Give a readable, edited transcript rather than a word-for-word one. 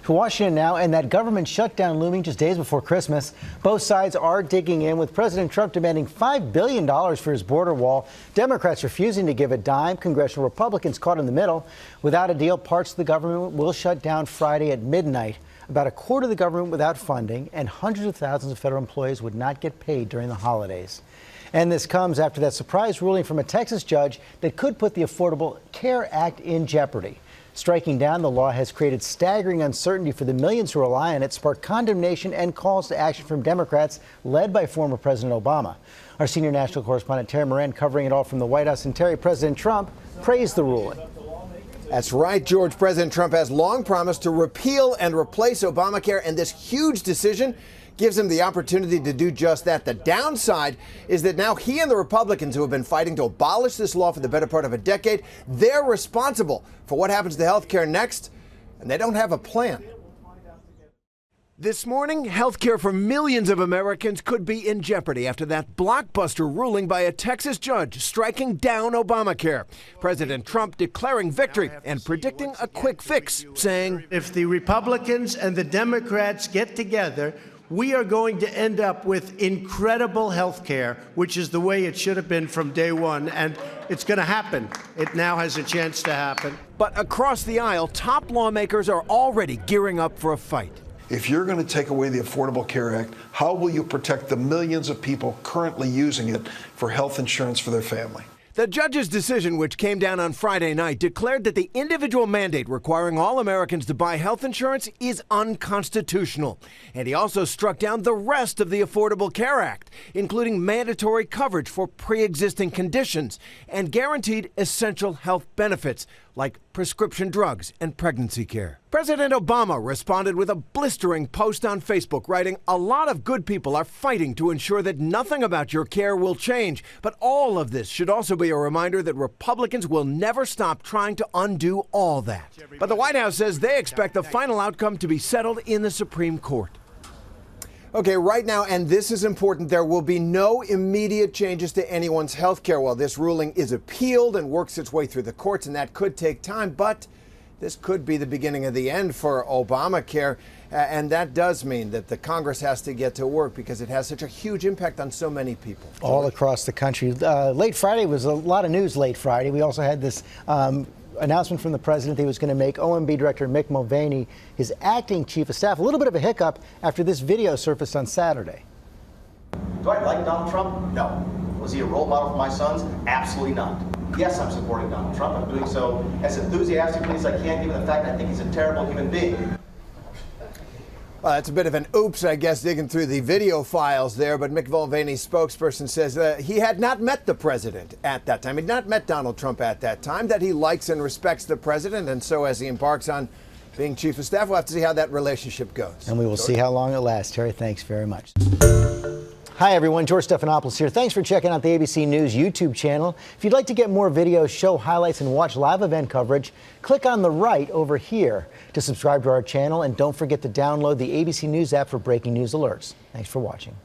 To Washington now, and that government shutdown looming just days before Christmas. Both sides are digging in, with President Trump demanding $5 billion for his border wall. Democrats refusing to give a dime. Congressional Republicans caught in the middle. Without a deal, parts of the government will shut down Friday at midnight. About a quarter of the government without funding, and hundreds of thousands of federal employees would not get paid during the holidays. And this comes after that surprise ruling from a Texas judge that could put the Affordable Care Act in jeopardy. Striking down the law has created staggering uncertainty for the millions who rely on it, sparked condemnation and calls to action from Democrats, led by former President Obama. Our senior national correspondent Terry Moran covering it all from the White House. And Terry, President Trump praised the ruling. That's right, George. President Trump has long promised to repeal and replace Obamacare, and this huge decision gives him the opportunity to do just that. The downside is that now he and the Republicans who have been fighting to abolish this law for the better part of a decade, they're responsible for what happens to health care next, and they don't have a plan. This morning, health care for millions of Americans could be in jeopardy after that blockbuster ruling by a Texas judge striking down Obamacare. President Trump declaring victory and predicting a quick fix, saying, if the Republicans and the Democrats get together, we are going to end up with incredible health care, which is the way it should have been from day one. And it's going to happen. It now has a chance to happen. But across the aisle, top lawmakers are already gearing up for a fight. If you're going to take away the Affordable Care Act, how will you protect the millions of people currently using it for health insurance for their family? The judge's decision, which came down on Friday night, declared that the individual mandate requiring all Americans to buy health insurance is unconstitutional. And he also struck down the rest of the Affordable Care Act, including mandatory coverage for pre-existing conditions and guaranteed essential health benefits like prescription drugs and pregnancy care. President Obama responded with a blistering post on Facebook, writing, "A lot of good people are fighting to ensure that nothing about your care will change, but all of this should also be a reminder that Republicans will never stop trying to undo all that." But the White House says they expect the final outcome to be settled in the Supreme Court. Okay, right now, and this is important, there will be no immediate changes to anyone's health care while this ruling is appealed and works its way through the courts, and that could take time, but this could be the beginning of the end for Obamacare, and that does mean that the Congress has to get to work because it has such a huge impact on so many people. All across the country. Late Friday was a lot of news late Friday. We also had this announcement from the president that he was going to make OMB Director Mick Mulvaney his acting chief of staff. A little bit of a hiccup after this video surfaced on Saturday. Do I like Donald Trump? No. Was he a role model for my sons? Absolutely not. Yes, I'm supporting Donald Trump. I'm doing so as enthusiastically as I can, given the fact that I think he's a terrible human being. Well, that's a bit of an oops, I guess, digging through the video files there. But Mick Mulvaney's spokesperson says he had not met the president at that time. He had not met Donald Trump at that time, that he likes and respects the president. And so as he embarks on being chief of staff, we'll have to see how that relationship goes. And we will see how long it lasts. Terry, thanks very much. Hi, everyone. George Stephanopoulos here. Thanks for checking out the ABC News YouTube channel. If you'd like to get more videos, show highlights, and watch live event coverage, click on the right over here to subscribe to our channel. And don't forget to download the ABC News app for breaking news alerts. Thanks for watching.